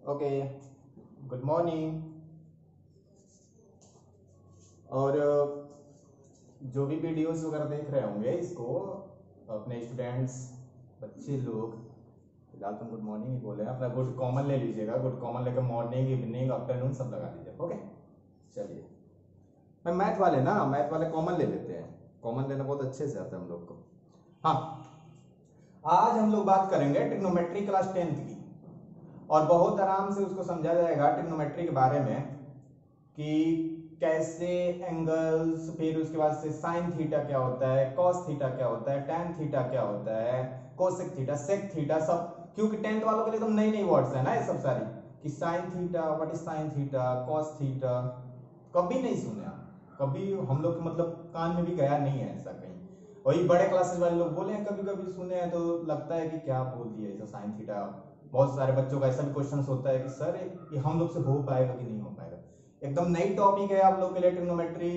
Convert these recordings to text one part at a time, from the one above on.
Okay, good morning. और जो भी वीडियोस वगैरह देख रहे होंगे इसको अपने स्टूडेंट्स बच्चे लोग, फिलहाल तुम गुड मॉर्निंग ही बोले, अपना गुड कॉमन ले लीजिएगा। गुड कॉमन लेकर मॉर्निंग, इवनिंग, आफ्टरनून सब लगा लीजिएगा। ओके चलिए, मैं मैथ वाले कॉमन ले लेते हैं। कॉमन लेना बहुत अच्छे से आता है हम लोग को। हाँ, आज हम लोग बात करेंगे ट्रिग्नोमेट्री क्लास 10th की, और बहुत आराम से उसको समझा जाएगा ट्रिग्नोमेट्री के बारे में कि कैसे एंगल्स, फिर उसके बाद से साइन थीटा क्या होता है, कॉस थीटा क्या होता है, टैन थीटा क्या होता है, कोसेक थीटा, सेक थीटा, सब क्योंकि 10th वालों के लिए तो नई नई वर्ड्स है ना ये सब सारी, कि sine theta, what is sine theta, cos theta, कभी नहीं सुने आप, कभी हम लोग मतलब कान में भी गया नहीं है ऐसा कहीं। वही बड़े क्लासेस वाले लोग बोले हैं, कभी कभी सुने हैं तो लगता है कि क्या बोल दिया ऐसा साइन थीटा। बहुत सारे बच्चों का ऐसा भी क्वेश्चन होता है कि सर ये हम लोग से हो पाएगा कि नहीं हो पाएगा। एकदम नई टॉपिक है आप लोग के लिए ट्रिग्नोमेट्री,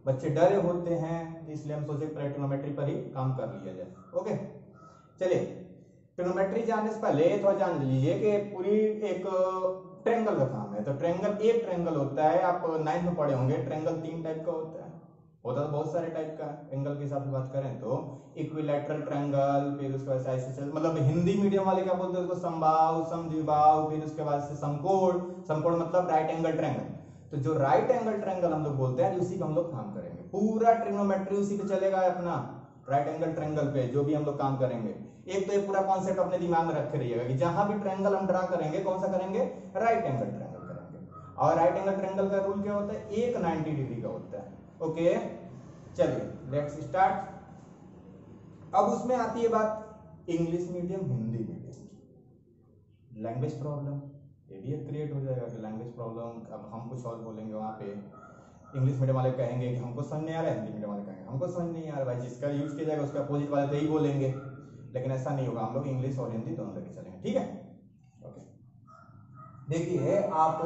बच्चे डरे होते हैं, इसलिए हम सोचे ट्रिग्नोमेट्री पर ही काम कर लिया जाए। ओके चलिए, ट्रिग्नोमेट्री जानने से पहले थोड़ा जान लीजिए कि पूरी एक ट्रायंगल का काम है। तो ट्रायंगल, एक ट्रायंगल होता है, आप 9th में पढ़े होंगे, ट्रायंगल 3 टाइप का होता है तो बहुत सारे टाइप का एंगल के हिसाब से बात करें तो इक्विलैटरल ट्रायंगल, फिर उसके बाद से आइसोसेलेस, मतलब हिंदी मीडियम वाले क्या बोलते हैं उसको, समबाहु, समद्विबाहु, फिर उसके बाद से समकोण, समकोण मतलब राइट एंगल ट्रायंगल। तो जो राइट एंगल ट्रायंगल हम लोग बोलते हैं उसी पे हम लोग काम करेंगे, पूरा ट्रिग्नोमेट्री उसी पे चलेगा अपना, राइट एंगल ट्रायंगल पे जो भी हम लोग काम करेंगे। एक तो ये पूरा कॉन्सेप्ट अपने दिमाग में रखे रहिएगा कि जहां भी ट्रायंगल हम ड्रा करेंगे कौन सा करेंगे, राइट एंगल ट्रायंगल करेंगे। और राइट एंगल ट्रायंगल का रूल क्या होता है, एक 90 डिग्री का होता है। ओके चलिए लेट्स स्टार्ट। अब उसमें आती है बात इंग्लिश मीडियम, हिंदी मीडियम की। लैंग्वेज प्रॉब्लम ये भी क्रिएट हो जाएगा कि लैंग्वेज प्रॉब्लम, अब हम कुछ और बोलेंगे वहां पे, इंग्लिश मीडियम वाले कहेंगे कि हमको समझ नहीं आ रहा है, हिंदी मीडियम वाले कहेंगे हमको समझ नहीं आ रहा। भाई जिसका यूज किया जाएगा उसके अपोजिट वाले तो यही बोलेंगे, लेकिन ऐसा नहीं होगा, हम लोग इंग्लिश और हिंदी दोनों लेके चलेंगे। ठीक है ओके, देखिए आप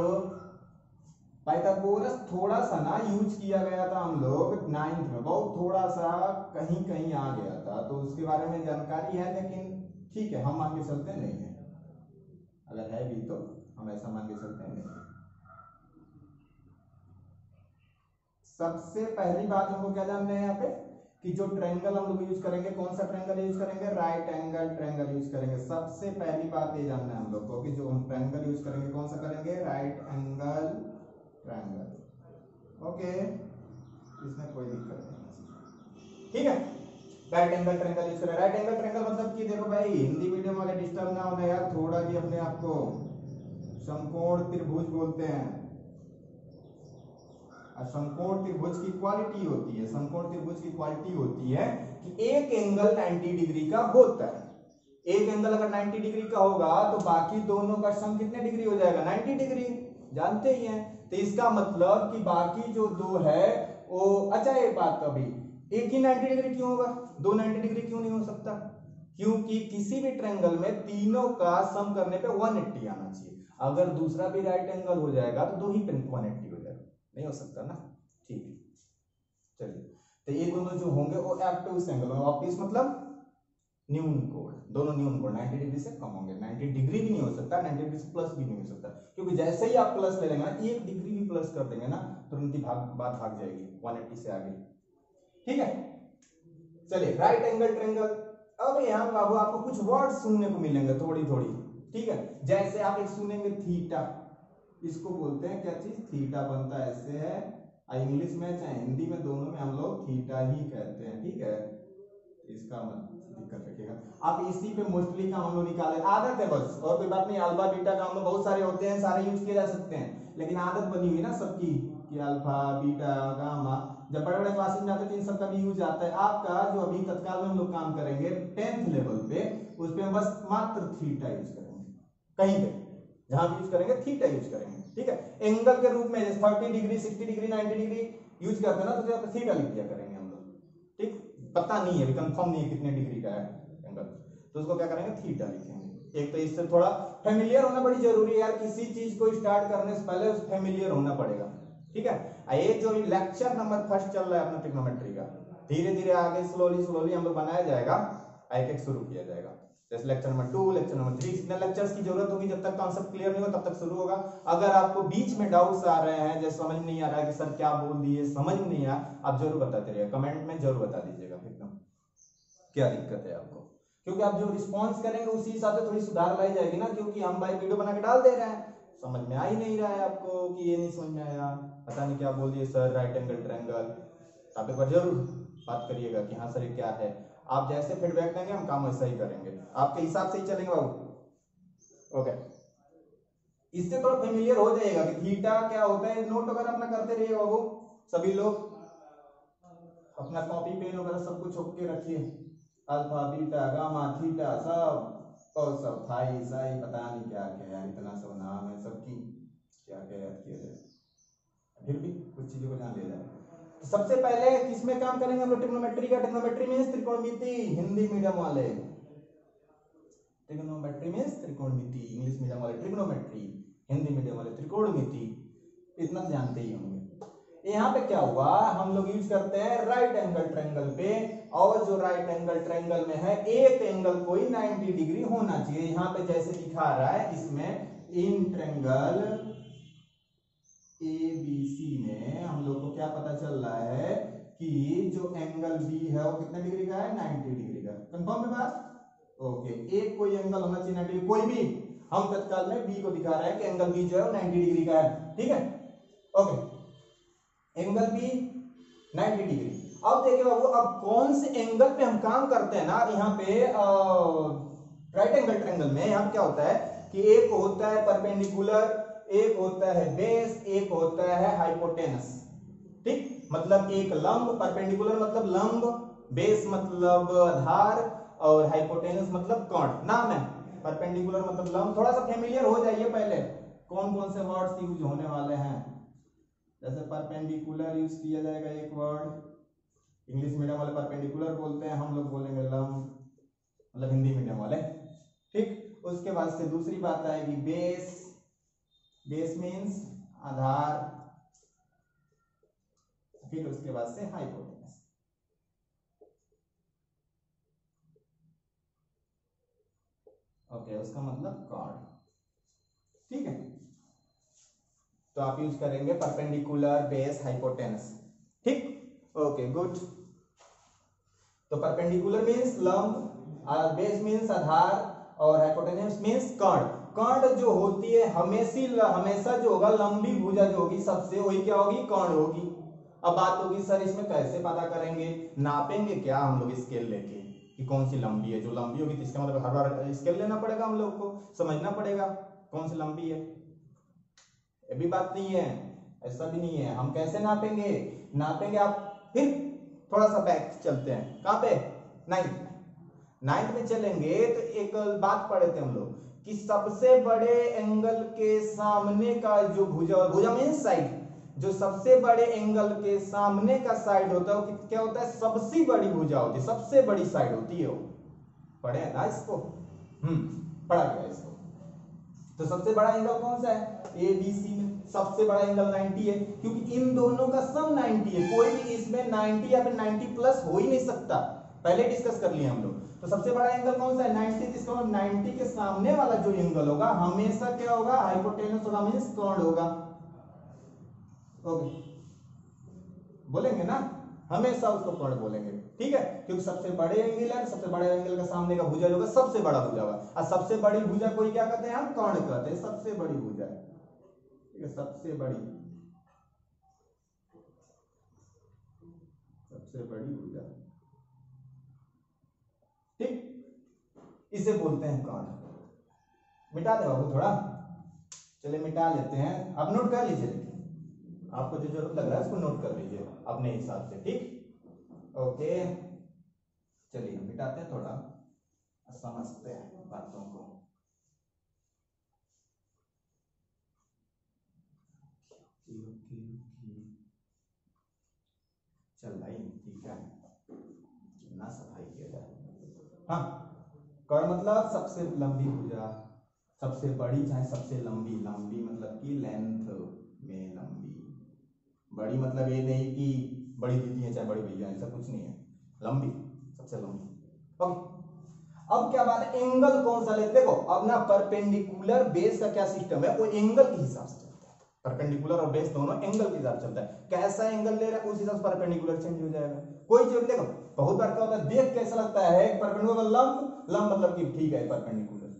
पाइथागोरस थोड़ा सा ना यूज किया गया था हम लोग 9th में, बहुत थोड़ा सा कहीं कहीं आ गया था, तो उसके बारे में जानकारी है, लेकिन ठीक है हम मान के चलते नहीं है, अगर है भी तो हम ऐसा मान के चलते हैं नहीं। सबसे पहली बात हमको क्या जानना है यहाँ पे कि जो ट्रायंगल हम लोग यूज करेंगे, कौन सा ट्रायंगल यूज करेंगे, राइट एंगल ट्रायंगल यूज करेंगे। सबसे पहली बात ये जानना है हम लोग को कि जो हम ट्रायंगल यूज करेंगे कौन सा करेंगे, राइट एंगल ट्रायंगल। ओके इसमें कोई दिक्कत नहीं, ठीक है। राइट एंगल ट्रायंगल यूज करें। राइट एंगल ट्रायंगल मतलब कि देखो भाई, हिंदी मीडियम वाले डिस्टर्ब ना होना यार, थोड़ा भी अपने आप को समकोण त्रिभुज बोलते हैं। समकोण त्रिभुज की क्वालिटी होती है, समकोण त्रिभुज की क्वालिटी होती है कि एक एंगल 90 डिग्री का होता है। एक एंगल अगर 90 डिग्री का होगा तो बाकी दोनों का सम कितने डिग्री हो जाएगा, 90 डिग्री, जानते ही हैं। तो इसका मतलब कि बाकी जो दो है वो, अच्छा एक बात, अभी एक ही 90 डिग्री क्यों होगा, दो 90 डिग्री क्यों नहीं हो सकता, क्योंकि किसी भी ट्रायंगल में तीनों का सम करने पे 180 आना चाहिए। अगर दूसरा भी राइट एंगल हो जाएगा तो दो ही पे 180 हो जाएगा, नहीं हो सकता ना। ठीक है चलिए, तो ये दोनों जो होंगे वो ऑब्टयूस एंगल होंगे। ऑब्टयूस मतलब न्यून कोण, दोनों न्यून कोण 90 डिग्री से कम होंगे। 90 डिग्री भी नहीं हो सकता, 90 डिग्री से प्लस भी नहीं हो सकता, क्योंकि जैसे ही आप प्लस ले लेंगे ना, एक डिग्री भी प्लस कर देंगे ना, तुरंत ही बात भाग जाएगी 180 से आगे। ठीक है चलिए, राइट एंगल ट्रायंगल। अब यहाँ बाबू आपको कुछ वर्ड सुनने को मिलेंगे थोड़ी थोड़ी, ठीक है। जैसे आप एक सुनेंगे थीटा, इसको बोलते हैं क्या चीज, थीटा बनता है ऐसे है, इंग्लिश में चाहे हिंदी में, दोनों में हम लोग थीटा ही कहते हैं। ठीक है, इसका मत दिक्कत रखिएगा, आप इसी पे मोस्टली का हम लोग निकाले, आदत है बस, और कोई बात नहीं। अल्फा बीटा का हम लोग बहुत सारे होते हैं, सारे यूज किए जा सकते हैं, लेकिन आदत बनी हुई ना सबकी कि अल्फा बीटा गामा, जब बड़े बड़े क्लासेस में आते हैं तो इन सबका भी यूज आता है। आपका जो अभी तत्काल में हम लोग काम करेंगे 10th लेवल पे, उस पे बस मात्र थीटा यूज करेंगे, कहीं पे जहां भी यूज करेंगे थीटा यूज करेंगे। ठीक है, एंगल के रूप में जैसे 30 डिग्री, 60 डिग्री, 90 डिग्री यूज करते हैं ना, तो थीटा लिख दिया करेंगे हम लोग। ठीक, पता नहीं है अभी, कंफर्म नहीं है कितने डिग्री का है एंगल, तो उसको क्या करेंगे, थीटा लिखेंगे। एक तो इससे थोड़ा फेमिलियर होना बड़ी जरूरी है यार, किसी चीज को स्टार्ट करने से पहले उस फेमिलियर होना पड़ेगा। ठीक है, ये जो लेक्चर नंबर 1 चल रहा है अपना ट्रिग्नोमेट्री का, धीरे धीरे आगे स्लोली स्लोली हम लोग बनाया जाएगा, एक एक शुरू किया जाएगा। जैसे लेक्चर नंबर 2, लेक्चर नंबर 3, कितने लेक्चर्स की जरूरत होगी, जब तक कॉन्सेप्ट क्लियर नहीं हो तब तक शुरू होगा। अगर आपको बीच में डाउट्स आ रहे हैं, जैसे समझ नहीं आ रहा है कि सर क्या बोल दिए, समझ में नहीं आया, आप जरूर बताते रहिएगा, कमेंट में जरूर बता दीजिएगा एकदम क्या दिक्कत है आपको, क्योंकि आप जो रिस्पॉन्स करेंगे उसी हिसाब से थोड़ी सुधार लाई जाएगी ना, क्योंकि हम भाई वीडियो बना के डाल दे रहे हैं, समझ में आ ही नहीं रहा है आपको कि ये नहीं समझ में आया, पता नहीं क्या बोल दिए सर, राइट एंगल ट्रायंगल, आप एक बार जरूर बात करिएगा कि हाँ सर ये क्या है। आप जैसे फीडबैक देंगे हम काम वैसा ही करेंगे, आपके हिसाब से ही चलेंगे बाबू। ओके, इससे थोड़ा फेमिलियर हो जाएगा कि थीटा क्या होता है, नोट वगैरह अपना करते रहिए बाबू, सभी लोग अपना कॉपी पेन वगैरह सब कुछ ओके रखिए, अल्फा बीटा गामा थीटा सब, और सब थाई साई पता नहीं क्या क्या यार, इतना सब नाम है सबकी, क्या क्या याद किया जाए, फिर भी कुछ चीजों को जान लिया जाए। सबसे पहले किसमें काम करेंगे हम लोग, ट्रिग्नोमेट्री का। ट्रिग्नोमेट्री मींस त्रिकोणमिति, हिंदी मीडियम वाले ट्रिग्नोमेट्री मींस त्रिकोणमिति, इंग्लिश मीडियम वाले ट्रिग्नोमेट्री, हिंदी मीडियम वाले त्रिकोणमिति, इतना जानते ही होंगे। यहाँ पे क्या हुआ, हम लोग यूज करते हैं राइट एंगल ट्रायंगल पे, और जो राइट एंगल ट्रायंगल में है एक एंगल कोई 90 डिग्री होना चाहिए। यहाँ पे जैसे दिखा रहा है इसमें इन ट्रायंगल ABC में हम लोग को क्या पता चल रहा है कि जो एंगल B है वो कितने डिग्री का है, 90 डिग्री का। कंफर्म है बात? ओके, एक कोई एंगल होना चाहिए 90 डिग्री, कोई भी, हम तत्काल में B को दिखा रहे हैं कि एंगल B जो है वो 90 डिग्री का है, ठीक है। Okay, angle B 90 degree. अब देखिए बाबू, अब कौन से एंगल पे हम काम करते हैं ना, यहाँ पे राइट एंगल ट्रायंगल में यहाँ पे क्या होता है कि एक होता है परपेंडिकुलर, एक होता है बेस, एक होता है हाइपोटेनस, ठीक, मतलब एक लंब, परपेंडिकुलर मतलब लंब, बेस मतलब आधार, और हाइपोटेनस मतलब कर्ण। नाम है परपेंडिकुलर मतलब लंब, थोड़ा सा फेमिलियर हो जाइए पहले कौन कौन से वर्ड्स यूज होने वाले हैं। जैसे परपेंडिकुलर यूज किया जाएगा एक वर्ड, इंग्लिश मीडियम वाले परपेंडिकुलर बोलते हैं, हम लोग बोलेंगे लंब, मतलब हिंदी मीडियम वाले, ठीक। उसके बाद से दूसरी बात आएगी बेस, बेस मीन्स आधार, फिर उसके बाद से हाइपोटेनस। ओके, उसका मतलब कॉर्ड, ठीक है। तो आप यूज करेंगे परपेंडिकुलर, बेस, हाइपोटेनस, ठीक। Okay good. तो परपेंडिकुलर मीन्स लंब, बेस मीन्स आधार, और हाइपोटेनस मीन्स कर्ण। कर्ण जो होती है हमेशा जो होगा लंबी भुजा जो होगी सबसे, वही क्या होगी, कर्ण होगी। अब बात होगी सर इसमें कैसे पता करेंगे, नापेंगे क्या हम लोग स्केल लेके कि कौन सी लंबी है, जो लंबी होगी तो इसका मतलब हर बार स्केल लेना पड़ेगा, हम लोग को समझना पड़ेगा कौन सी लंबी है। ये भी बात नहीं है, ऐसा भी नहीं है। हम कैसे नापेंगे, नापेंगे आप, फिर थोड़ा सा बैक चलते हैं, कहां पे, नाइन्थ में चलेंगे तो एक बात पढ़े थे हम लोग कि सबसे बड़े एंगल के सामने का जो भुजा, भुजा मीन्स साइड, जो सबसे बड़े एंगल के सामने का साइड होता है वो क्या होता है, सबसे बड़ी भुजा होती है, सबसे बड़ी साइड होती है वो, पढ़े ना इसको, पढ़ा गया इसको। तो सबसे बड़ा एंगल कौन सा है, ABC में सबसे बड़ा एंगल 90 है, क्योंकि इन दोनों का सम 90 है, कोई भी इसमें 90 या फिर 90 प्लस हो ही नहीं सकता, पहले डिस्कस कर लिए हम लोग। तो सबसे बड़ा एंगल कौन सा है, 90, इसका मतलब 90 के सामने वाला जो एंगल होगा हमेशा क्या होगा, हाइपोटेनस होगा, मींस कर्ण होगा। ओके, बोलेंगे ना, हमेशा उसको कर्ण बोलेंगे, ठीक है, क्योंकि सबसे बड़े एंगल है, सबसे बड़े एंगल का सामने का भुजा होगा सबसे बड़ा भुजा होगा, और सबसे बड़ी भुजा कोई क्या कहते हैं, हम कर्ण कहते हैं, सबसे बड़ी भुजा, ठीक है, सबसे बड़ी, सबसे बड़ी भुजा, ठीक, इसे बोलते हैं कर्ण। मिटा दे बाबू थोड़ा, चलिए मिटा लेते हैं, आप नोट कर लीजिए, आपको जो जरूरत लग रहा है उसको नोट कर लीजिए अपने हिसाब से, ठीक। ओके, चलिए मिटाते हैं, थोड़ा समझते हैं बातों को। चल भाई ठीक है, ना सफाई किया जाए। हाँ, कर्ण मतलब सबसे लंबी भुजा, सबसे बड़ी चाहे सबसे लंबी, लंबी मतलब कि लेंथ में लंबी, बड़ी मतलब ये नहीं कि बड़ी दीदी है चाहे बड़ी भैया, ऐसा कुछ नहीं है, लंबी, सबसे लंबी। ओके, अब क्या बात है, एंगल कौन सा लेते, देखो अब ना परपेंडिकुलर बेस का क्या सिस्टम है, वो एंगल के हिसाब से चलता है। परपेंडिकुलर और बेस दोनों एंगल के हिसाब से चलता है। कैसा एंगल ले रहा है उस हिसाब से परपेंडिकुलर चेंज हो जाएगा। कोई चीज देखो, बहुत बार क्या होता है, देख कैसा लगता है परपेंडिकुलर लंब, लंब मतलब कि ठीक है परपेंडिकुलर,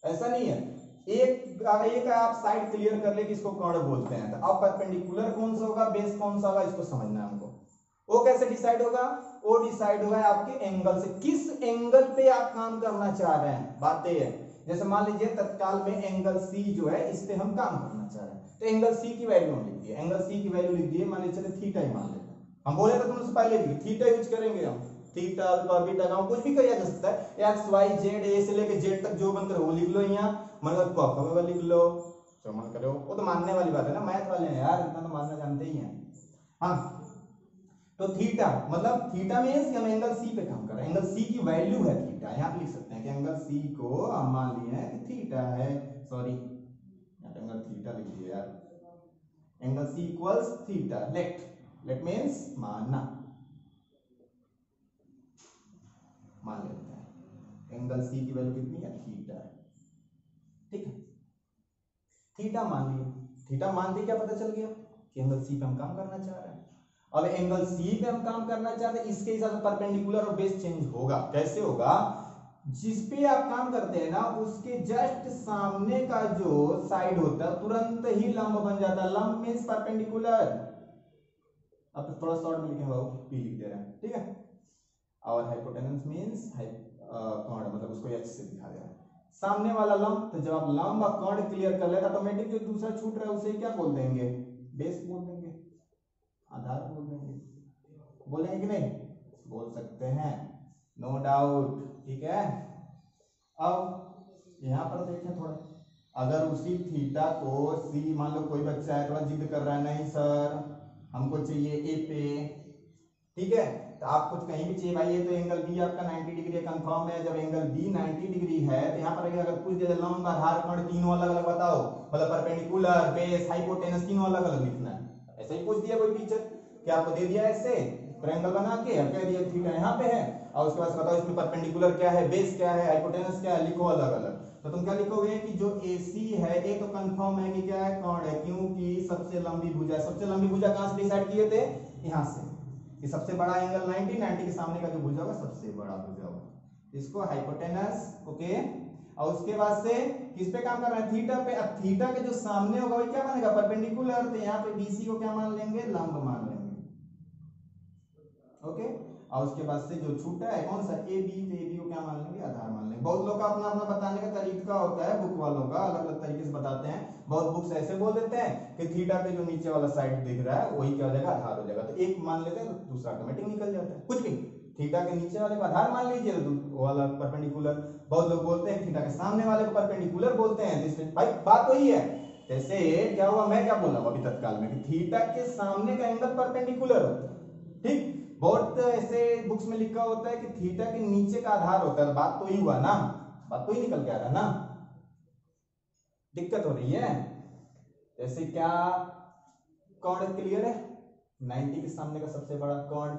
ऐसा नहीं है। एक आप साइड क्लियर कर ले कि इसको कर्ण बोलते हैं, तो अब परपेंडिकुलर कौन सा होगा, बेस कौन सा होगा, इसको समझना है हमको। वो कैसे डिसाइड होगा, वो डिसाइड होगा आपके एंगल से, किस एंगल पे आप काम करना चाह रहे हैं। बात ये है, जैसे मान लीजिए तत्काल में एंगल सी जो है इस पे हम काम करना चाह रहे हैं, तो एंगल सी की वैल्यू हम लिख दिए, एंगल सी की वैल्यू लिख दिए, मान लीजिए चले थीटा ही मान लेते हैं। हम बोले तो तुमसे पहले भी थीटा यूज करेंगे हम, थीटा अल्फा बीटा गामा कुछ भी किया जा सकता है, एक्स वाई जेड ए से लेके जेड तक जो बनकर वो लिख लो, यहाँ मतलब कॉफा लिख लो जो मन करो, वो तो मानने वाली बात है ना, मैथ वाले हैं यार, इतना तो मानना जानते ही हैं। हाँ तो थीटा मतलब थीटा मींस हम एंगल सी पे काम कर रहे हैं, एंगल सी की वैल्यू है थीटा, यहाँ पे लिख सकते हैं कि एंगल सी को हम मान लिए हैं कि थीटा है, सॉरी यहाँ पे एंगल थीटा लिख दिया यार, angle C equals theta, let means मानना, मान लेते हैं एंगल सी की वैल्यू कितनी है, थीटा है, ठीक है। थीटा मान लिया, थीटा मानते क्या पता चल गया कि एंगल सी पे हम काम करना चाह रहे हैं। अब एंगल सी पे हम काम करना चाहते हैं, इसके हिसाब से परपेंडिकुलर और बेस चेंज होगा। कैसे होगा, जिस पे आप काम करते हैं ना उसके जस्ट सामने का जो साइड होता है तुरंत ही लंब बन जाता है, लंब मींस परपेंडिकुलर। अब तो थोड़ा शॉर्ट में लिखेंगे बाबू, पी लिख दे रहे हैं, ठीक है। और हाइपोटेनस मींस कर्ण, मतलब उसको एच से दिखा दे रहा है, सामने वाला लंब। तो जब आप लंब और कर्ण क्लियर कर लेता ऑटोमेटिक जो दूसरा छूट रहा है उसे क्या बोल देंगे, बेस बोल देंगे, आधार बोल देंगे, बोलेंगे कि नहीं, बोल सकते हैं, नो डाउट, ठीक है। अब यहां पर देखें थोड़ा, अगर उसी थीटा को सी, मान लो कोई बच्चा है थोड़ा जिद कर रहा है, नहीं सर हमको चाहिए ए पे, ठीक है, तो आप कुछ कहीं भी चाहिए भाई, ये तो एंगल बी आपका 90 डिग्री कंफर्म है। जब एंगल बी 90 डिग्री है तो यहाँ पर अगर पूछ दिया लंब आधार कोण तीनों अलग अलग बताओ, मतलब परपेंडिकुलर बेस हाइपोटेनस तीनों अलग अलग लिखना है। ऐसे ही पूछ दिया कोई टीचर कि आपको दे दिया ऐसे ट्रायंगल बना के, कह दिया थीटा यहाँ पे है और उसके बाद बताओ इसमें परपेंडिकुलर क्या है, बेस क्या है, हाइपोटेनस क्या है, लिखो अलग अलग। तो तुम क्या लिखोगे कि जो AC है ये तो कंफर्म है कि क्या है, कोण है, क्योंकि सबसे लंबी भुजा, सबसे लंबी भुजा कहां से डिसाइड किए थे, यहां से, कि सबसे बड़ा एंगल 90 के सामने का जो भुजा होगा सबसे बड़ा भुजा होगा, इसको हाइपोटेनस, ओके। और उसके बाद से किस पे काम कर रहे हैं, थीटा पे। अब थीटा के जो सामने होगा वही क्या मानेगा, परपेंडिकुलर, तो यहाँ पे BC को क्या मान लेंगे, लंब मान लेंगे, ओके। और उसके बाद से जो छूटा है कौन सा, AB, तो AB को क्या मान लेंगे, आधार मान लेंगे। बहुत लोग का अपना अपना बताने का तरीका होता है, बुक वालों का अलग अलग तरीके से बताते हैं। बहुत बुक्स ऐसे बोल देते हैं कि थीटा पे जो नीचे वाला साइड दिख रहा है वही क्या हो जाएगा, आधार हो जाएगा, तो एक मान लेते हैं तो दूसरा ऑटोमेटिक निकल जाता है। कुछ भी थीटा के नीचे वाले को आधार मान लीजिए तो वो वाला परपेंडिकुलर। बहुत लोग बोलते हैं थीटा के सामने वाले को परपेंडिकुलर बोलते हैं, इसलिए भाई बात वही है। जैसे क्या हुआ, मैं क्या बोल रहा हूं अभी तत्काल में कि थीटा के सामने का एंगल परपेंडिकुलर होता है, ठीक। बहुत ऐसे बुक्स में लिखा होता है कि थीटा के नीचे का आधार होता है, बात तो ही हुआ ना, बात तो ही निकल के आ रहा ना, दिक्कत हो रही है। जैसे क्या कोण क्लियर है, 90 के सामने का सबसे बड़ा कोण।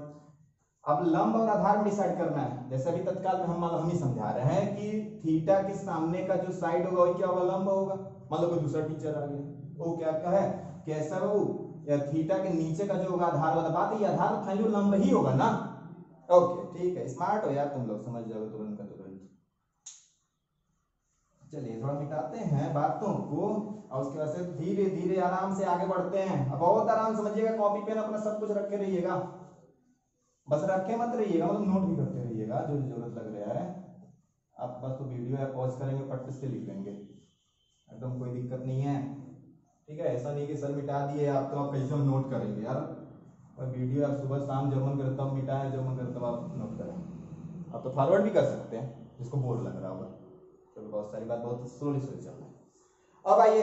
अब लंब और आधार में डिसाइड करना है, जैसे अभी तत्काल में हम ही समझा रहे हैं कि थीटा के सामने का जो साइड होगा वही क्या होगा, लंब होगा। मतलब कोई दूसरा टीचर आ गया वो क्या कहे, कैसा वो या थीटा के नीचे का जो होगा आधार वाला, बात है आधार फाइनल लंब ही होगा ना, ओके ठीक है, स्मार्ट हो यार तुम लोग, समझ जाओगे तुरंत का तुरंत। चलिए थोड़ा मिटाते हैं बातों को और उसके बाद से धीरे धीरे आराम से आगे बढ़ते हैं। अब बहुत आराम समझिएगा, कॉपी पेन अपना सब कुछ रखे रहिएगा, बस रखे मत रहिएगा, मतलब नोट भी करते रहिएगा जो जरूरत लग रहा है। आप बस तो वीडियो या पॉज करेंगे पट से लिख लेंगे, एकदम कोई दिक्कत नहीं है, ठीक है। ऐसा नहीं कि सर मिटा दिए आप तो आप कैसे हम नोट करेंगे यार, और वीडियो आप सुबह शाम जब मन करता हूँ मिटाएं, जब मन करता हूँ आप नोट करें। आप तो फॉरवर्ड भी कर सकते हैं जिसको बोर लग रहा होगा, क्योंकि बहुत सारी बात बहुत स्लोली स्लोली चल रहा है। अब आइए,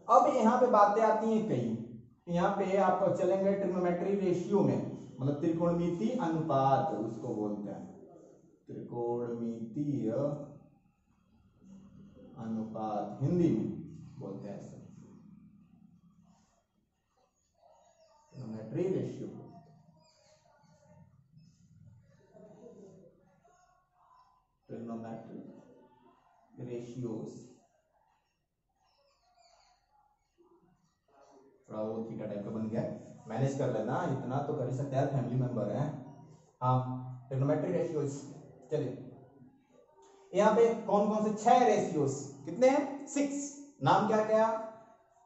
अब यहाँ पे बातें आती हैं कई, यहाँ पे आप चलेंगे ट्रिग्नोमेट्री रेशियो में, मतलब त्रिकोणमितीय अनुपात उसको बोलते हैं, त्रिकोणमितीय अनुपात हिंदी में बोलते हैं, ट्रिग्नोमेट्री रेशियो। रेशियोज, थोड़ा वो थीटा टाइप का बन गया, मैनेज कर लेना, इतना तो कर ही सकते हैं, फैमिली मेंबर है। हाँ, ट्रिग्नोमेट्रिक रेशियोज। चलिए यहाँ पे कौन कौन से 6 रेशियोज, कितने हैं 6। नाम क्या क्या,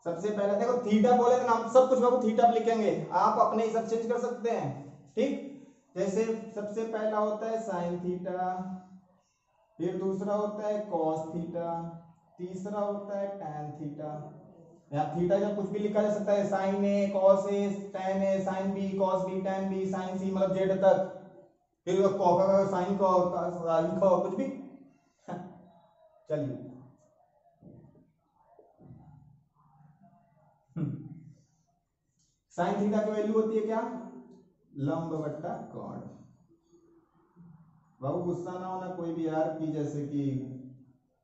सबसे पहले देखो थीटा बोले तो नाम सब कुछ बाबू थीटा पे लिखेंगे, आप अपने हिसाब चेंज कर सकते हैं, ठीक। जैसे सबसे पहला होता है साइन थीटा, फिर दूसरा होता है कॉस थीटा, तीसरा होता है टैन थीटा। यहाँ थीटा जब कुछ भी लिखा जा सकता है, sine A, cos A, tan A, sine B, cos B, tan B, sine C, मतलब जेड तक, फिर कॉस का, साइन का, साइन का, कुछ भी। चलिए साइन थीटा की वैल्यू होती है क्या, लंब बट्टा कोण। बाबू गुस्सा ना होना कोई भी यार, कि जैसे कि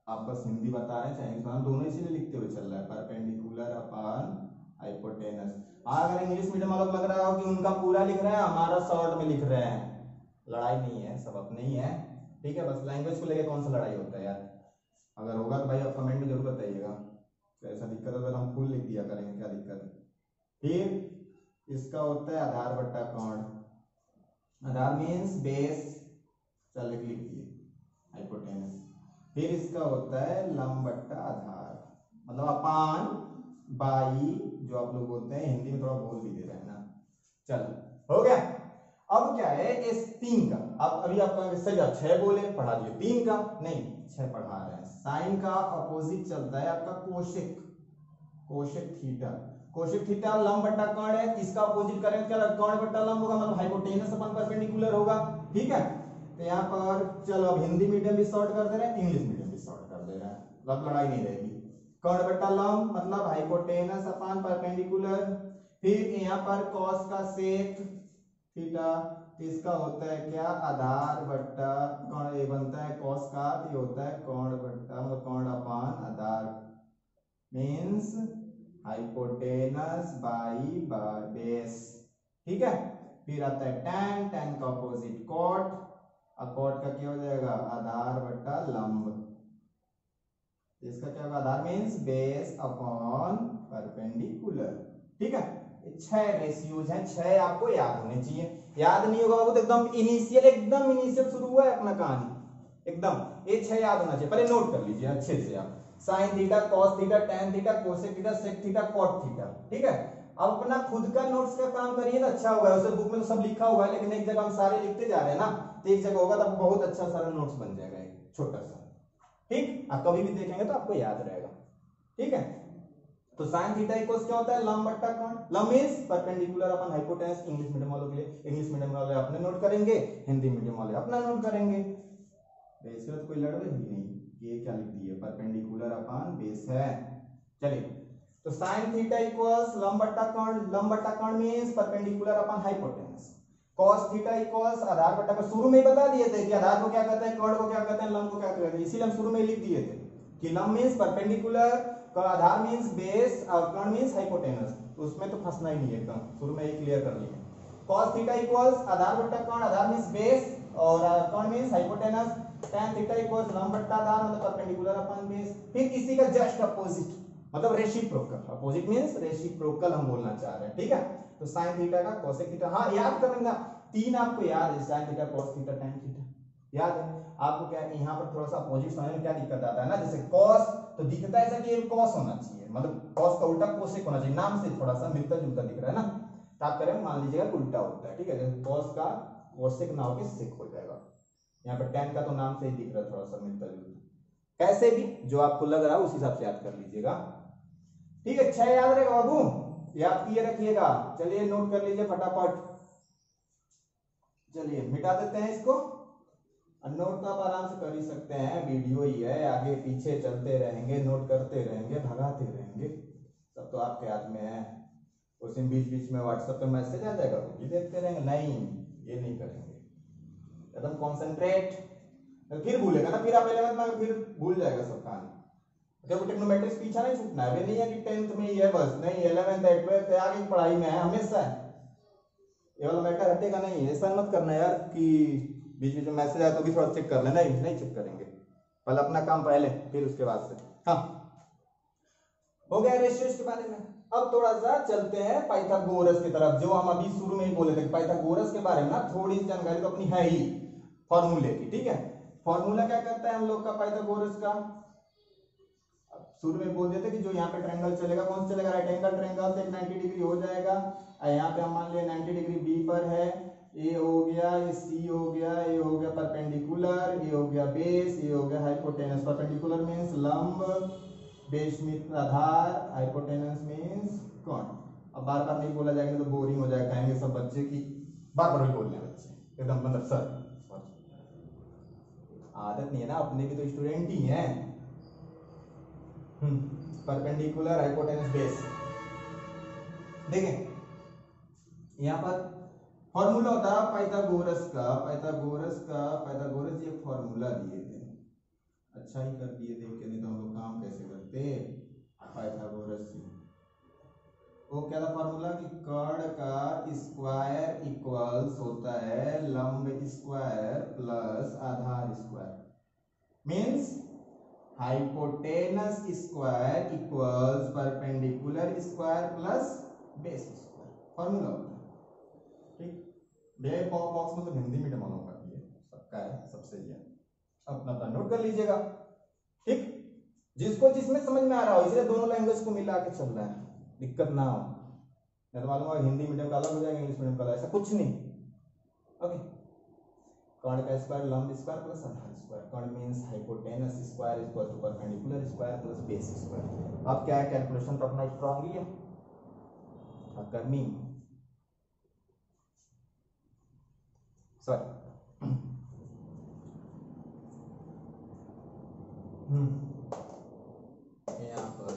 आप बस हिंदी बता रहे हैं चाइनीज में, दोनों इसीलिए लिखते हुए चल रहा है, परपेंडिकुलर अपॉन हाइपोटेनस। अगर इंग्लिश मीडियम वालों को लग रहा हो कि उनका पूरा लिख रहे हैं, हमारा शॉर्ट में लिख रहे हैं, लड़ाई नहीं है, सब अपने ही है, ठीक है। बस लैंग्वेज को लेकर कौन सा लड़ाई होता है यार, अगर होगा तो भाई आप कमेंट में जरूर बताइएगा, तो ऐसा दिक्कत है तो हम फुल लिख दिया करेंगे, क्या दिक्कत है। फिर इसका होता है आधार बट्टा कोण, आधार मीन्स बेस, चल लिख दिए हाइपोटेनस। फिर इसका होता है लंब बट्टा आधार, मतलब अपान बाई, जो आप लोग बोलते हैं, हिंदी में थोड़ा बोल भी दे रहे हैं ना। चलो हो गया। अब क्या है इस 3 का, अब अभी आपका सही, आप 6 बोले पढ़ा दिए, 3 का नहीं 6 पढ़ा रहे हैं। साइन का अपोजिट चलता है आपका कोशिक, कोशिक थीटा, कोशिक थीटा लंब बट्टा कोण है, इसका अपोजिट करेंगे क्या, कोण बट्टा लंब होगा, मतलब हाइपोटेनस अपन परपेंडिकुलर होगा, ठीक है। तो यहाँ पर चलो अब हिंदी मीडियम भी सॉर्ट कर दे रहे हैं, इंग्लिश मीडियम भी सॉर्ट कर दे रहे हैं, मतलब लड़ाई नहीं रहेगी। कोण बट्टा लंब मतलब हाइपोटेनस अपॉन परपेंडिकुलर, फिर यहाँ पर कॉस का सेक थीटा, इसका होता है क्या, आधार बट्टा कोण, ये बनता है कॉस का, ये होता है कोण बट्टा, मतलब कोण upon Aadhaar, means hypotenuse by base, ठीक है। फिर आता है टैन, टैन का अपोजिट कॉट, अब कॉट का क्या हो जाएगा, आधार बट्टा लंब, इसका क्या होगा, आधार मीन्स बेस अपॉन परपेंडिकुलर, ठीक है। 6 रेशियोज हैं, 6 आपको याद होने चाहिए, याद नहीं होगा वो तो एकदम इनिशियल शुरू हुआ है अपना कहानी, एकदम ये 6 याद होना चाहिए, पहले नोट कर लीजिए अच्छे से आप, sine theta, cos theta, tan theta, cosec theta, sec theta, cot theta, ठीक है। अब अपना खुद का नोट्स का काम करिए तो अच्छा होगा, उसे बुक में तो सब लिखा हुआ है, लेकिन एक जगह हम सारे लिखते जा रहे हैं ना, तो एक जगह होगा तो बहुत अच्छा सारा नोट्स बन जाएगा, एक छोटा सा, ठीक। आप कभी भी देखेंगे तो आपको याद रहेगा, ठीक है। तो साइन थीटा इक्वल्स क्या होता है, लंब बट्टा कोण, लंब means perpendicular upon hypotenuse, English medium वालों के लिए, इंग्लिश मीडियम वाले अपने नोट करेंगे, हिंदी मीडियम वाले अपना नोट करेंगे, इसके बाद कोई लड़वे ही नहीं, ये क्या लिख दिए, परपेंडिकुलर अपॉन बेस है। चलिए तो साइन थीटा इक्वल्स लंब बट्टा कोण means perpendicular upon hypotenuse, cos theta equals आधार बट्टा कोण, शुरू में ही बता दिए थे कि आधार को क्या कहते हैं, कोण को क्या कहते हैं, लंब को क्या कहते हैं, इसीलिए हम शुरू में ही लिख दिए थे कि लंब मींस परपेंडिकुलर, आधार मींस बेस और कोण मींस हाइपोटेनस, तो उसमें तो फंसना ही नहीं है, एकदम शुरू में ही क्लियर कर लिए। cos थीटा इक्वल्स आधार बट्टा कोण, आधार मींस बेस और कोण means hypotenuse, tan theta equals लंब बट्टा आधार मतलब परपेंडिकुलर अपॉन बेस, फिर इसी का जस्ट अपोजिट मतलब रेसिप्रोकल, अपोजिट मींस रेसिप्रोकल हम बोलना चाह रहे हैं, ठीक है। तो sin थीटा का cosec थीटा, हाँ याद कर लेना, 3 आपको याद है, sin theta, cos theta, tan theta याद है आपको। क्या यहाँ पर थोड़ा सा अपोजिट समझने में क्या दिक्कत आता है ना, जैसे cos तो दिखता है ऐसा कि ये cos होना चाहिए, मतलब cos का उल्टा cosec होना चाहिए, नाम से थोड़ा सा मिलता जुलता दिख रहा है ना, तो आप करें मान लीजिएगा उल्टा होता है, ठीक है। जैसे cos का cosec ना होकर sec हो जाएगा, यहाँ पर tan का तो नाम से ही दिख रहा है, थोड़ा सा मिलता जुलता, कैसे भी जो आपको लग रहा है उस हिसाब से याद कर लीजिएगा, ठीक है। 6 याद रहेगा बाबू, याद किए रखिएगा। चलिए नोट कर लीजिए फटाफट, चलिए मिटा देते हैं इसको, नोट तो आप आराम से कर ही सकते हैं, वीडियो ही है, आगे पीछे चलते रहेंगे, नोट करते रहेंगे, भगाते रहेंगे, सब तो आपके हाथ में है। उस बीच बीच में व्हाट्सएप पे मैसेज आ जाएगा वो भी देखते रहेंगे, नहीं ये नहीं करेंगे, एकदम कॉन्सेंट्रेट, फिर भूलेगा ना, फिर आप 11th में फिर भूल जाएगा सब कहानी, जब टेक्नोमेट्रिक्स पीछा नहीं छूटना है, नहीं है कि 10th में ही है बस, नहीं 11th 12th आगे की पढ़ाई में है हमेशा, ये वाला मैटर हटेगा नहीं, ऐसा मत करना यार कि बीच बीच में मैसेज आया तो भी थोड़ा चेक कर लेना, नहीं चेक करेंगे, पहले अपना काम पहले, फिर उसके बाद से। हाँ, हो गया रेशियोज के बारे में। अब थोड़ा सा चलते हैं पाइथागोरस की तरफ, जो हम अभी शुरू में ही बोले थे। पाइथागोरस के बारे में ना थोड़ी सी जानकारी तो अपनी है ही फॉर्मूले की, ठीक है। फॉर्मूला क्या कहता है हम लोग का पाइथागोरस का? शुरू में बोल देते कि जो यहाँ पे ट्रायंगल चलेगा, कौन सा चलेगा? राइट एंगल ट्रायंगल से 90 डिग्री हो जाएगा। यहाँ पे हम मान लिया 90 डिग्री बी पर है, ए हो गया, ये सी हो गया, ये हो गया परपेंडिकुलर, ये हो गया बेस, ये हो गया हाइपोटेनस। परपेंडिकुलर मींस लंब, बेस मींस आधार, हाइपोटेनस मींस कोण। अब बार बार नहीं बोला जाएगा तो बोरिंग हो जाएगा, कहेंगे सब बच्चे की बार बार बोल रहे हैं बच्चे एकदम, मतलब सर आदत नहीं है ना, अपने भी तो स्टूडेंट ही हैं। Perpendicular, hypotenuse, base. देखें यहाँ पर फॉर्मूला होता है पाइथागोरस का। पाइथागोरस ये फॉर्मूला दिए थे, अच्छा ही कर दिए थे, नहीं तो हम लोग काम कैसे करते। पाइथागोरस से वो क्या था फॉर्मूला कि कर्ण का स्क्वायर इक्वल्स होता है लंब स्क्वायर प्लस आधार square, means hypotenuse square equals perpendicular square plus base square. Formula होता है, ठीक। बे बॉक्स में तो हिंदी मीडियम वालों का भी है, सबका है, सबसे ही है, अपना अपना नोट कर लीजिएगा, ठीक। जिसको जिसमें समझ में आ रहा हो, इसलिए दोनों लैंग्वेज को मिला के चल रहा है, दिक्कत ना हो। नहीं तो मालूम है हिंदी मीडियम का अलग हो जाएगा, इंग्लिश मीडियम का अलग, ऐसा कुछ नहीं। ओके, कर्ण का स्क्वायर लंब स्क्वायर प्लस आधार स्क्वायर। कर्ण means hypotenuse square equal to perpendicular square plus base square. अब क्या है, कैलकुलेशन तो अपना स्ट्रांग ही है, करनी सॉरी यहाँ पर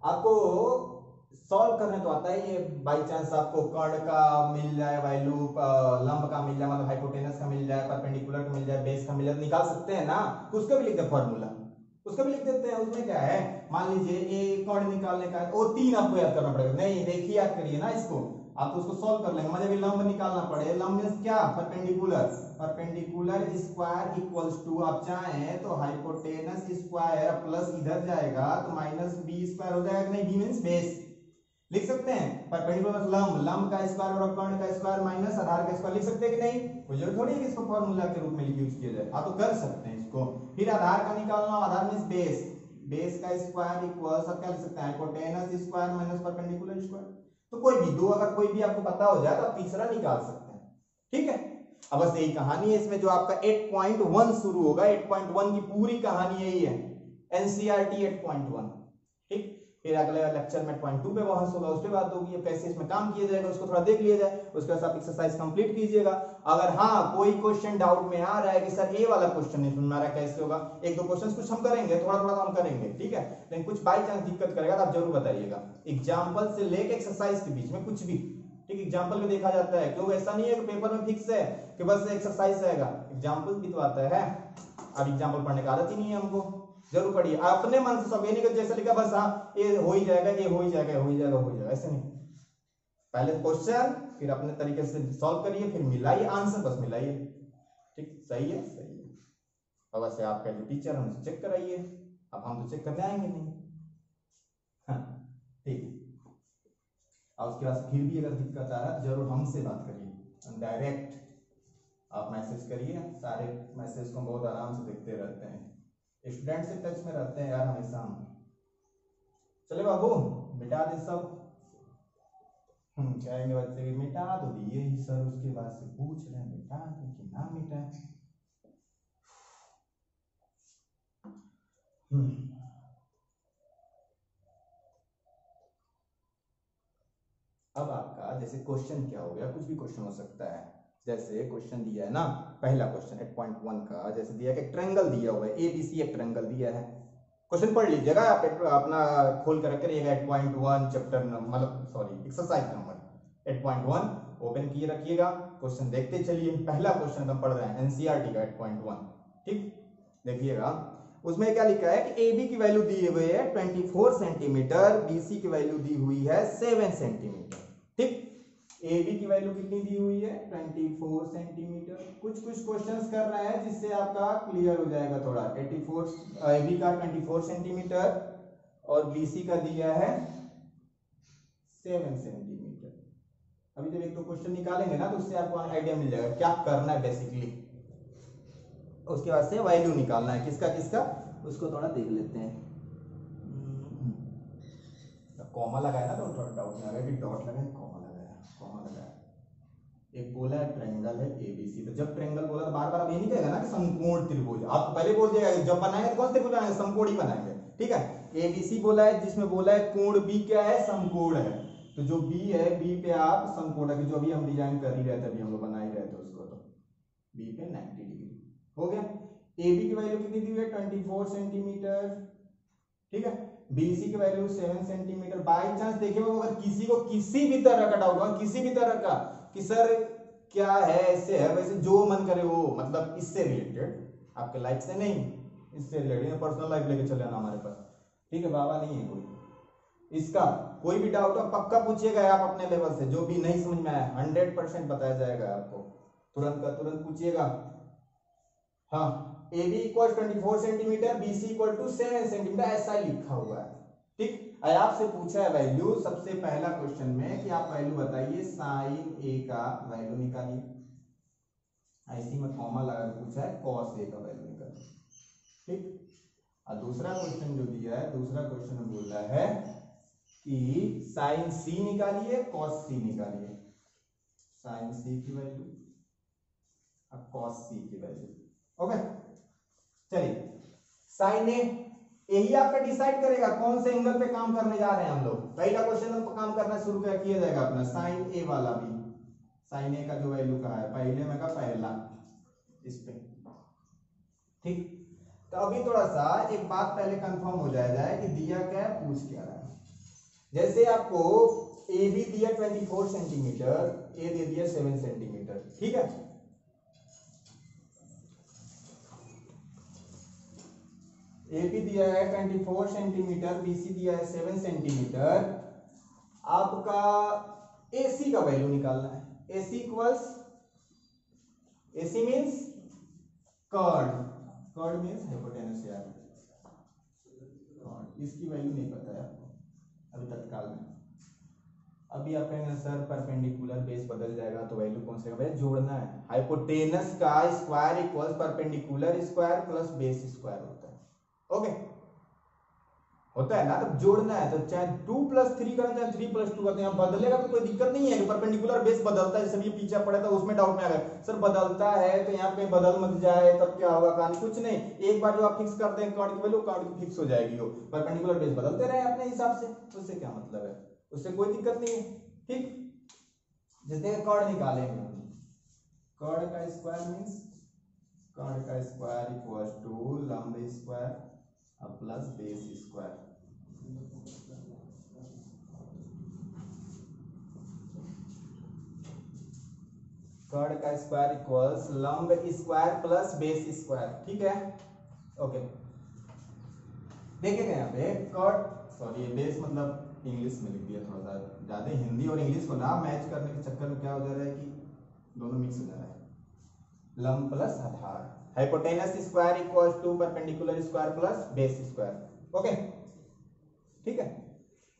आपको सॉल्व करने तो आता है। ये बाई चांस आपको कर्ण का मिल जाए वैल्यू, लंब का मिल जाए, मतलब हाइपोटेनस का मिल जाए, परपेंडिकुलर का मिल जाए, बेस का मिल जाए, निकाल सकते हैं ना, तो उसका भी लिख दे फॉर्मूला, उसका भी लिख देते हैं। उसमें क्या है, मान लीजिए ए कर्ण निकालने का है, वो 3 आपको याद करना पड़ेगा। नहीं देखिए, याद करिए ना इसको, आप तो उसको सॉल्व कर लेंगे। मुझे भी लंब निकालना पड़े, लंब मींस क्या, perpendicular. Perpendicular square equals to, आप चाहें तो हाइपोटेनस स्क्वायर प्लस इधर जाएगा तो माइनस बी स्क्वायर हो जाएगा, नहीं, बी मींस बेस लिख सकते हैं। परपेंडिकुलर लंब, लंब का स्क्वायर और कर्ण का स्क्वायर माइनस आधार का स्क्वायर लिख सकते हैं कि नहीं? कोई जरूरत थोड़ी है कि इसको फॉर्मूला के रूप में यूज किया जाए, आप तो कर सकते हैं इसको। फिर आधार का निकालना, आधार मींस बेस, बेस का स्क्वायर इक्वल सब क्या लिख सकते हैं, hypotenuse square minus perpendicular square. तो कोई भी दो, अगर कोई भी आपको पता हो जाए तो आप तीसरा निकाल सकते हैं, ठीक है। अब बस यही कहानी है इसमें, जो आपका 8.1 शुरू होगा, 8.1 की पूरी कहानी यही है, एनसीईआरटी 8.1, ठीक। फिर अगले लेक्चर में 0.2 पे बहस होगा, उस पे बात होगी, अब कैसे इसमें काम किया जाएगा उसको थोड़ा देख लिया जाए, उसके बाद आप एक्सरसाइज कंप्लीट कीजिएगा। अगर हाँ कोई क्वेश्चन डाउट में आ रहा है कि सर ये वाला क्वेश्चन नहीं समझ में आ रहा कैसे होगा, एक दो क्वेश्चन कुछ हम करेंगे, थोड़ा थोड़ा हम करेंगे, ठीक है, लेकिन कुछ बाई चांस दिक्कत करेगा तो आप जरूर बताइएगा। एग्जाम्पल से लेके एक्सरसाइज के बीच में कुछ भी, ठीक, एग्जाम्पल भी देखा जाता है, क्योंकि ऐसा नहीं है कि पेपर में फिक्स है कि बस एक्सरसाइज आएगा, एग्जाम्पल भी तो आता है। अब एग्जाम्पल पढ़ने का आदत ही नहीं है हमको, जरूर पढ़िए अपने मन से सब, ये नहीं कि जैसे लिखा बस हाँ ये हो ही जाएगा, ये हो ही जाएगा, हो ही जाएगा, हो ही जाएगा, ऐसे नहीं। पहले क्वेश्चन, फिर अपने तरीके से सॉल्व करिए, फिर मिलाइए आंसर, बस मिलाइए, ठीक, सही है, सही है। अब वैसे आपका जो टीचर है उनसे चेक कराइए, अब हम तो चेक करने आएंगे नहीं, हाँ, ठीक। और उसके बाद फिर भी अगर दिक्कत आ रहा है जरूर हमसे बात करिए, डायरेक्ट आप मैसेज करिए, सारे मैसेज को बहुत आराम से देखते रहते हैं, स्टूडेंट से टच में रहते हैं यार हमेशा हम। चले बाबू मिटा दे सब, कहेंगे बच्चे कि मिटा तो दिए ही सर, उसके बाद से पूछ रहे हैं मिटा दे कि ना मिटा। अब आपका जैसे क्वेश्चन क्या हो गया, कुछ भी क्वेश्चन हो सकता है, जैसे क्वेश्चन दिया है ना, पहला क्वेश्चन 8.1 का जैसे दिया है कि ट्रायंगल दिया हुआ है, एबीसी एक ट्रायंगल दिया है। क्वेश्चन पढ़ लीजिएगा आप, अपना खोल कर रखिएगा 8.1 चैप्टर मतलब सॉरी एक्सरसाइज नंबर 8.1 ओपन किए रखिएगा, क्वेश्चन देखते चलिए। पहला क्वेश्चन हम पढ़ रहे हैं एनसीईआरटी का 8.1, ठीक, देखिएगा उसमें क्या लिखा है कि AB की वैल्यू दी हुई है 24 सेंटीमीटर, BC की वैल्यू दी हुई है 7 सेंटीमीटर, ठीक। ए बी की वैल्यू कितनी दी हुई है 24 सेंटीमीटर। कुछ क्वेश्चंस कर रहा है जिससे आपका क्लियर हो जाएगा थोड़ा। 84 ए बी का 24 सेंटीमीटर और बी सी का दिया है 7 सेंटीमीटर। अभी जब एक दो क्वेश्चन निकालेंगे ना तो उससे आपको आइडिया मिल जाएगा क्या करना है बेसिकली। उसके बाद से वैल्यू निकालना है किसका किसका, उसको थोड़ा देख लेते हैं। कॉमा लगाया ना तो थोड़ा डाउट में आ गया कि डॉट लगाया कॉमा लगाया, कॉमा लगाया। एक बोला है ट्रायंगल है एबीसी, तो जब ट्रायंगल बोला तो बार बार आप ये नहीं कहेगा ना कि समकोण त्रिभुज। आप पहले बोल दिएगा जब बनाएंगे तो कौन त्रिभुज बनाएंगे, समकोण ही बनाएंगे, ठीक है। एबीसी बोला है जिसमें बोला है कोण बी क्या है, समकोण है। तो जो बी है बी पे आप समकोण है, जो अभी हम डिजाइन कर ही रहे थे, अभी हम लोग बना ही रहे थे उसको, तो बी पे 90 डिग्री हो गया। एबी की वैल्यू कितनी दी हुई है 24 सेंटीमीटर, ठीक है। बीसी की वैल्यू 7 सेंटीमीटर। बाई चांस देखिए अगर किसी को किसी भी तरह का डाउट हो, किसी भी तरह का कि सर क्या है ऐसे है वैसे, जो मन करे वो, मतलब इससे रिलेटेड, आपके लाइफ से नहीं, इससे रिलेटेड पर्सनल लाइफ लेके चले आना हमारे पास, ठीक है। बाबा नहीं है कोई, इसका कोई भी डाउट हो पक्का पूछिएगा आप अपने लेवल से, जो भी नहीं समझ में आया 100% बताया जाएगा आपको, तुरंत का तुरंत पूछिएगा। हाँ, AB equal 24 centimetre, BC equal to 7 centimetre, ऐसा ही लिखा हुआ है, ठीक। आपसे पूछा है वैल्यू, सबसे पहला क्वेश्चन में कि आप वैल्यू बताइए साइन ए का वैल्यू निकालिए। ऐसी में कॉमा लगा के पूछा है कॉस ए का वैल्यू निकालिए, ठीक। और दूसरा क्वेश्चन जो दिया है, दूसरा क्वेश्चन में बोल रहा है कि साइन सी निकालिए कॉस सी निकालिए, साइन सी की वैल्यू और कॉस सी की वैल्यू, ओके। चलिए साइन ए, यही आपका डिसाइड करेगा कौन से एंगल पे काम करने जा रहे हैं हम लोग। पहला क्वेश्चन हम काम करना शुरू किया जाएगा अपना साइन ए वाला भी, साइन ए का जो वैल्यू कहा है पहले में का पहला इस पे, ठीक। तो अभी थोड़ा सा एक बात पहले कंफर्म हो जाए कि दिया क्या है पूछ क्या रहा है। जैसे आपको ए बी दिया 24 सेंटीमीटर, ए दे दिया 7 सेंटीमीटर, ठीक है। ए बी दिया है 24 सेंटीमीटर, बी सी दिया है 7 सेंटीमीटर। आपका ए सी का वैल्यू निकालना है। A C equals, A C means chord, chord means hypotenuse यार, कर्ड, इसकी वैल्यू नहीं पता है आपको अभी तत्काल में। अभी आप कहेंगे सर परपेंडिकुलर बेस बदल जाएगा तो वैल्यू कौन से का जोड़ना है। हाइपोटेनस का square equals perpendicular square plus base square होता है, ओके होता है ना। तो जोड़ना है तो चाहे 2 + 3 करें चाहे 3 + 2 करते हैं, बदलेगा तो कोई दिक्कत नहीं है कि परपेंडिकुलर बेस बदलता है, जैसे ये पीछे पड़ा था उसमें डाउट में आ गया सर बदलता है तो यहाँ पे बदल मत जाए तब क्या होगा, कहानी कुछ नहीं। एक बार जो आप फिक्स करते हैं कार्ड की वैल्यू, कार्ड की फिक्स हो जाएगी, वो परपेंडिकुलर बेस बदलते रहे अपने हिसाब से, उससे क्या मतलब है, उससे कोई दिक्कत नहीं है, ठीक। जैसे कार्ड निकालेंगे, कार्ड का स्क्वायर मीन्स कार्ड का स्क्वायर इक्वल्स टू लंब स्क्वायर प्लस बेस स्क्वायर, कर्ड का स्क्वायर इक्वल्स लंब स्क्वायर प्लस बेस स्क्वायर, ठीक है, ओके। देखिएगा यहाँ पे कर्ड, सॉरी ये बेस मतलब इंग्लिश में लिख दिया, थोड़ा सा ज्यादा हिंदी और इंग्लिश को ना मैच करने के चक्कर में क्या हो जा रहा है कि दोनों मिक्स हो जा रहा है। लंब प्लस आधार, hypotenuse square equals to perpendicular square plus base square, okay ठीक है।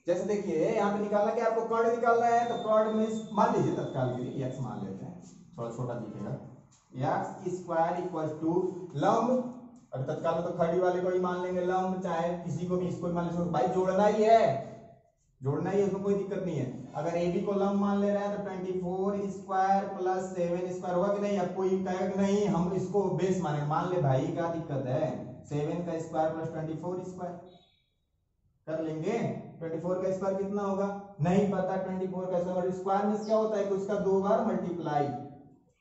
जैसे देखिए यहाँ पे निकालना क्या, आपको कर्ड निकालना है, तो कर्ड मींस मान लीजिए तत्काल के लिए x मान लेते हैं, थोड़ा छोटा दिखेगा, x स्क्वायर इक्वल्स टू लंब, अगर तत्काल में तो खड़ी वाले को ही मान लेंगे लंब, चाहे किसी को भी इसको भी मान लीजिए, भाई जोड़ना ही है, जोड़ना ही है, उसमें कोई दिक्कत नहीं है। अगर ए बी को लंब मान ले रहे हैं तो 24 स्क्वायर प्लस 7 स्क्वायर होगा कि नहीं, अब कोई कहेगा कि नहीं हम इसको बेस माने, मान ले भाई क्या दिक्कत है, 7 का स्क्वायर प्लस 24 स्क्वायर कर लेंगे। 24 का स्क्वायर कितना होगा नहीं पता, 24 का स्क्वायर, स्क्वायर मींस क्या होता है कि उसका 2 बार मल्टीप्लाई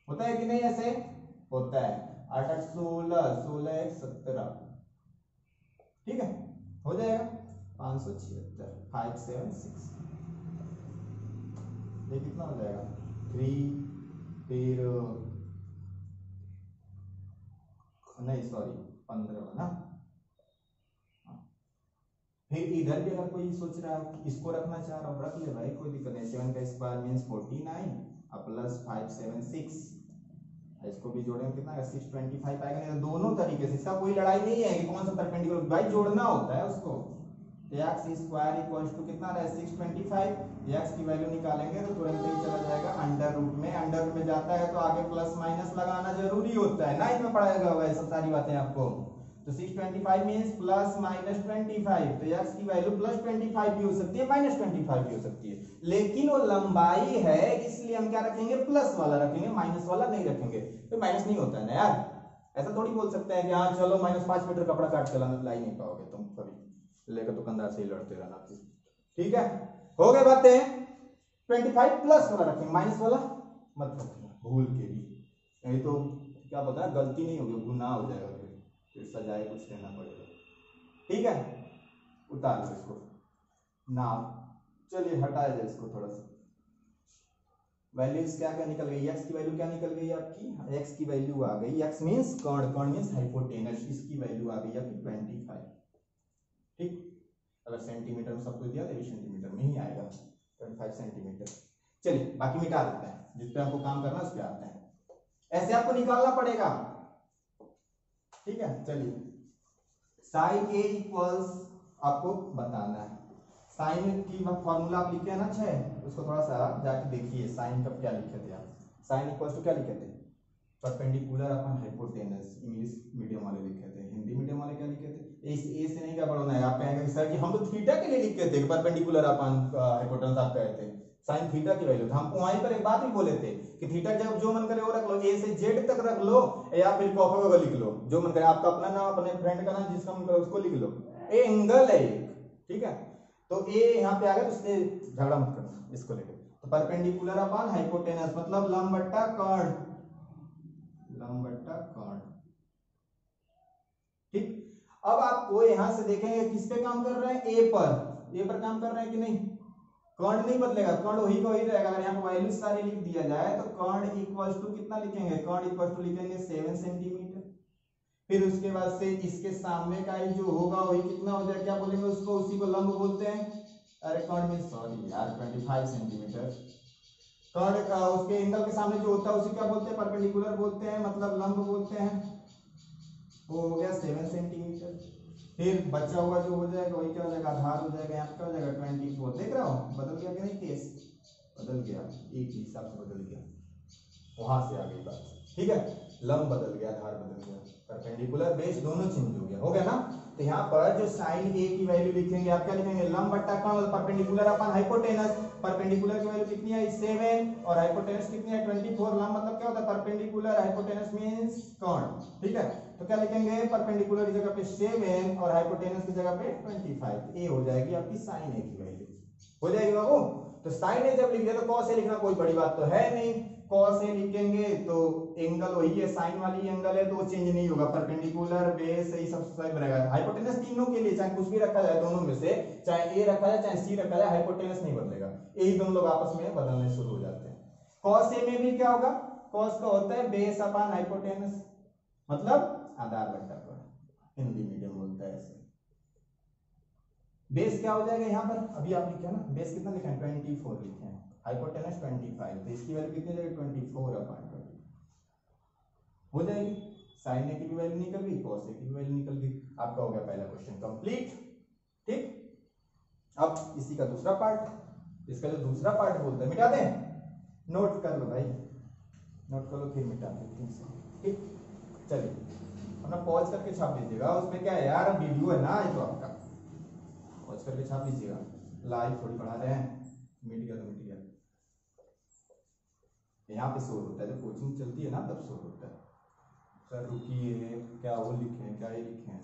होता है कि नहीं, ऐसे होता है। 8 8 16, 16 1 17, ठीक है हो जाएगा 576, 576, ये कितना हो जाएगा 3, फिर नहीं सॉरी 15 ना, फिर इधर भी अगर कोई सोच रहा है इसको रखना चाह रहा हो रख ले भाई, कोई दिक्कत नहीं। 7 का स्क्वायर मीन्स 49 और प्लस 5 7 6, इसको भी जोड़ेंगे कितना आएगा 625 आएगा। नहीं तो दोनों तरीके से, इसका कोई लड़ाई नहीं है कि कौन सा परपेंडिकुलर, भाई जोड़ना होता है उसको। तो x स्क्वायर इक्वल्स टू कितना रहा है 625, x की वैल्यू निकालेंगे तो तुरंत ही चला जाएगा अंडर रूट में, अंडर रूट में जाता है तो आगे प्लस माइनस लगाना जरूरी होता है ना, इसमें पढ़ाएगा हुआ है सब सारी बातें आपको। तो 625 मींस प्लस माइनस 25, तो x की वैल्यू प्लस 25 भी हो सकती है माइनस 25 भी हो सकती है, लेकिन वो लंबाई है इसलिए हम क्या रखेंगे प्लस वाला रखेंगे, माइनस वाला नहीं रखेंगे। तो माइनस नहीं होता है ना यार, ऐसा थोड़ी बोल सकते हैं कि हाँ चलो -5 मीटर कपड़ा काट के लाना, ला ही नहीं पाओगे तुम कभी, लेकर दुकानदार से ही लड़ते रहना। ठीक है, हो गए बातें। 25 प्लस वाला रखेंगे, माइनस वाला मत रखना भूल के भी, नहीं तो क्या पता है गलती नहीं होगी, गुनाह हो जाएगा, फिर सजाए कुछ देना पड़ेगा। ठीक है, उतार लो इसको ना, चलिए हटाया जाए इसको थोड़ा सा। वैल्यूज क्या क्या निकल गई, x की वैल्यू क्या निकल गई आपकी, x की वैल्यू आ गई, x मींस कर्ण, कर्ण मींस हाइपोटेनस, इसकी वैल्यू आ गई आपकी 25। ठीक, अगर सेंटीमीटर में सब कुछ दिया तो सेंटीमीटर में ही आएगा 25 सेंटीमीटर। चलिए बाकी मिटा देते हैं, जिस पे आपको काम करना है उस पे आते हैं, ऐसे आपको निकालना पड़ेगा। ठीक है, चलिए साइन a इक्वल्स आपको बताना है, साइन की फॉर्मूला आप लिखे हैं ना 6, उसको थोड़ा सा जाके देखिए साइन का क्या लिखे थे आप, साइन इक्वल्स टू क्या लिखे थे perpendicular upon hypotenuse, English medium वाले लिखे थे, हिंदी मीडियम वाले क्या लिखे थे, ए से नहीं क्या बढ़ना है, आप कहेंगे सर जी हम तो थीटा के लिए लिखे थे परपेंडिकुलर अपॉन हाइपोटेनस, आप कहे थे साइन थीटा की वैल्यू, हम वहीं पर एक बात भी बोले थे कि थीटा जब जो मन करे वो रख लो, ए से जेड तक रख लो या फिर कॉफा वगैरह लिख लो, जो मन करे, आपका अपना नाम अपने फ्रेंड का नाम जिसका मन करे उसको लिख लो, ए एंगल है एक। ठीक है, तो ए यहाँ पे आ गया तो उससे झगड़ा मत करना, इसको लेकर तो परपेंडिकुलर अपॉन हाइपोटेनस मतलब लंब बट्टा कर्ण, लंब बट्टा कर्ण। ठीक, अब आपको यहां से देखेंगे किस पे काम कर रहे हैं, ए पर काम कर रहे हैं कि नहीं, कर्ण नहीं बदलेगा, कर्ण वही का वही रहेगा। अगर यहाँ पर वैल्यू सारी लिख दिया जाए तो कर्ण इक्वल्स टू कितना लिखेंगे, कर्ण इक्वल्स टू लिखेंगे 7 सेंटीमीटर, फिर उसके बाद से इसके सामने का ही जो होगा वही कितना हो जाएगा, क्या बोलेंगे उसको, उसी को लंब बोलते हैं, अरे कर्ण में सॉरी यार 25 सेंटीमीटर, कर्ण उसके एंगल के सामने जो होता है उसे क्या बोलते हैं, परपेंडिकुलर बोलते हैं, मतलब लंब बोलते हैं, वो हो गया 7 सेंटीमीटर। फिर बचा हुआ जो हो जाएगा वही क्या हो जाएगा, आधार हो जाएगा, यहाँ क्या हो जाएगा 24, देख रहा हो बदल गया कि नहीं, केस बदल गया, एक ही हिसाब से बदल गया, वहां से आ गई बात। ठीक है, लंब बदल गया, आधार बदल गया, परपेंडिकुलर बेस दोनों चेंज हो गया ना। तो यहाँ पर जो साइन ए की वैल्यू लिखेंगे आप क्या लिखेंगे, लंब बट्टा कर्ण परपेंडिकुलर अपन हाइपोटेनस, परपेंडिकुलर की वैल्यू कितनी है 7 और हाइपोटेनस कितनी है 24, लंब मतलब क्या होता है परपेंडिकुलर, हाइपोटेनस मींस कर्ण। ठीक है, तो क्या लिखेंगे परपेंडिकुलर की जगह पे 7 और हाइपोटेनस की जगह पे 25, ए हो जाएगी आपकी साइन ए की वैल्यू, हो जाएगी बाबू। तो साइन ए जब लिख दिया तो कॉस ए लिखना कोई बड़ी बात तो है नहीं, कॉस ए लिखेंगे तो एंगल वही है, साइन वाली एंगल है तो वो चेंज नहीं होगा, परपेंडिकुलर बेस यही सब सेम रहेगा। हाइपोटेनस तीनों के लिए चाहे कुछ भी रखा जाए दोनों में से, चाहे ए रखा जाए चाहे सी रखा जाए, हाइपोटेनस नहीं बदलेगा, यही दोनों लोग आपस में बदलने शुरू हो जाते हैं। कॉस ए में भी क्या होगा, कॉस का होता है बेस अपॉन हाइपोटेनस, मतलब आधार बट्टा कर्ण, हिंदी मीडियम बोलता है ऐसे। बेस क्या हो जाएगा यहाँ पर, अभी आप लिखे ना बेस कितना लिखे हैं 24 लिखे हैं, हाइपोटेनस 25, तो इसकी वैल्यू कितनी जाएगी 24/20 हो जाएगी। साइन ए की भी वैल्यू निकल गई, कॉस ए की भी वैल्यू निकल गई, आपका हो गया पहला क्वेश्चन कंप्लीट। ठीक, अब इसी का दूसरा पार्ट, इसका जो दूसरा पार्ट बोलते हैं मिटा दें, नोट कर लो भाई, नोट कर लो फिर मिटा देते हैं। ठीक, चलिए अपना पॉज करके छाप लीजिएगा, उसमें क्या है यार वीडियो है ना, ये तो आपका पॉज करके छाप लीजिएगा, लाइव थोड़ी पढ़ा रहे हैं, मिट गया तो मिट गया, यहाँ पे शोर होता है जब कोचिंग चलती है ना तब शोर होता है, सर रुकिए क्या वो लिखे क्या ये लिखे हैं,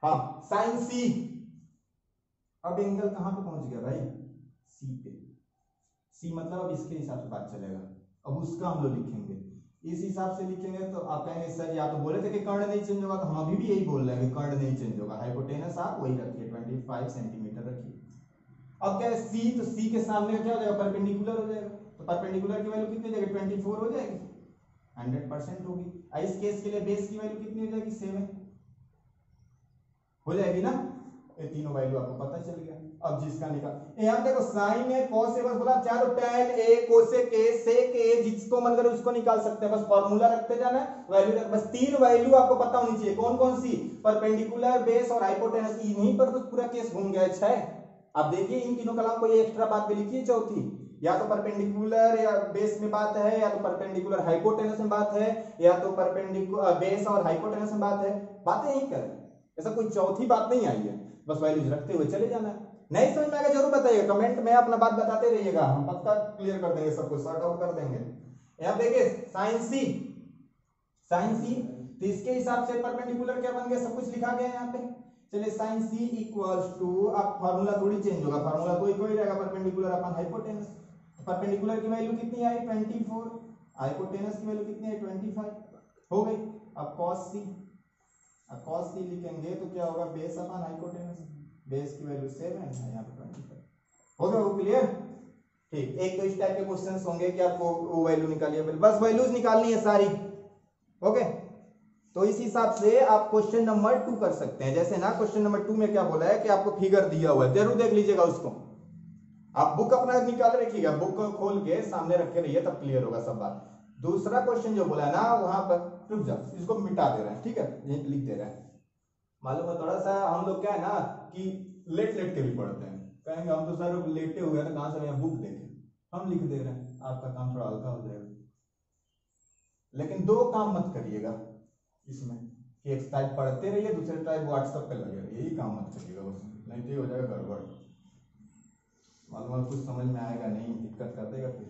हाँ साइन सी, अब एंगल कहाँ पे पहुंच गया भाई, सी पे, सी मतलब अब इसके हिसाब से बात चलेगा, अब उसका हम लोग लिखेंगे इस हिसाब से लिखेंगे, तो आप कहेंगे सर या तो बोले थे कि कर्ण नहीं चेंज होगा, तो हम अभी भी यही बोल रहे हैं कि कर्ण नहीं चेंज होगा, हाइपोटेनस आप वही रखिए 25 सेंटीमीटर रखिए। अब क्या है सी, तो सी के सामने क्या हो जाएगा परपेंडिकुलर हो जाएगा, तो परपेंडिकुलर की वैल्यू कितनी हो जाएगी 24 हो जाएगी, 100% होगी। इस केस के लिए बेस की वैल्यू कितनी हो जाएगी 7 हो जाएगी ना, ये तीनों वैल्यू आपको पता चल गया। अब जिसका निकाल यहाँ देखो साइन है कॉस है, बस बोला चाहे तो tan a cosec a sec a, जिसको मन करे उसको निकाल सकते हैं, बस फॉर्मूला रखते जाना है, वैल्यू रख, बस तीन वैल्यू आपको पता होनी चाहिए। कौन कौन सी? परपेंडिकुलर, बेस और हाइपोटेनस। इन्हीं पर तो पूरा केस घूम गया। अच्छा है, अब देखिए इन तीनों कलाम कोई एक्स्ट्रा बात भी लिखी है चौथी, या तो परपेंडिकुलर या बेस में बात है, या तो परपेंडिकुलर हाइपोटेनस में बात है, या तो परपेंडिकुलर बेस और हाइपोटेनस में बात है। बातें यही कर, ऐसा कोई चौथी बात नहीं आई है, बस वैल्यूज रखते हुए चले जाना। नहीं समझ में आएगा जरूर बताइएगा, कमेंट में अपना बात बताते रहिएगा, हम पक्का क्लियर कर देंगे, सब कुछ सॉर्ट आउट कर देंगे। यहाँ देखिए साइन सी, तो इसके हिसाब से परपेंडिकुलर क्या बन गया, सब कुछ लिखा गया है यहाँ पे। चलिए साइन सी इक्वल्स टू, अब फार्मूला थोड़ी चेंज होगा, फार्मूला कोई कोई रहेगा, परपेंडिकुलर अपन हाइपोटेनस। परपेंडिकुलर की वैल्यू कितनी आई 24, हाइपोटेनस की वैल्यू कितनी आई 25 हो गई। अब cos c लिखेंगे तो क्या होगा, बेस अपन हाइपोटेनस, बेस की वैल्यू 7 है यहाँ पे 25 हो गया। वो क्लियर? ठीक, एक तो इस टाइप के क्वेश्चंस होंगे कि आपको वो वैल्यू निकालिए, बस वैल्यूज निकालनी है सारी। ओके, तो इस हिसाब से आप क्वेश्चन नंबर 2 कर सकते हैं। जैसे ना क्वेश्चन नंबर 2 में क्या बोला है कि आपको फिगर दिया हुआ है, जरूर देख लीजिएगा उसको, आप बुक अपना निकाल रखिएगा, बुक खोल के सामने रखे रहिए, तब क्लियर होगा सब बात। दूसरा क्वेश्चन जो बोला है ना, वहां पर रुक जाओ, इसको मिटा दे रहे हैं, ठीक है, यहीं लिख दे रहे हैं। मालूम है थोड़ा सा हम लोग क्या है ना कि लेट लेट के भी पढ़ते हैं, कहेंगे हम तो सर लेटे हुए हैं तो कहां से बुक देखें, हम लिख दे रहे हैं, आपका काम थोड़ा हल्का हो जाएगा। लेकिन दो काम मत करिएगा इसमें, कि एक टाइप पढ़ते रहिए, दूसरे टाइप व्हाट्सएप पे लगे रहिए, यही काम मत करिएगा बस, नहीं तो हो जाएगा गड़बड़। मालूम कुछ समझ में आएगा नहीं, दिक्कत कर देगा फिर।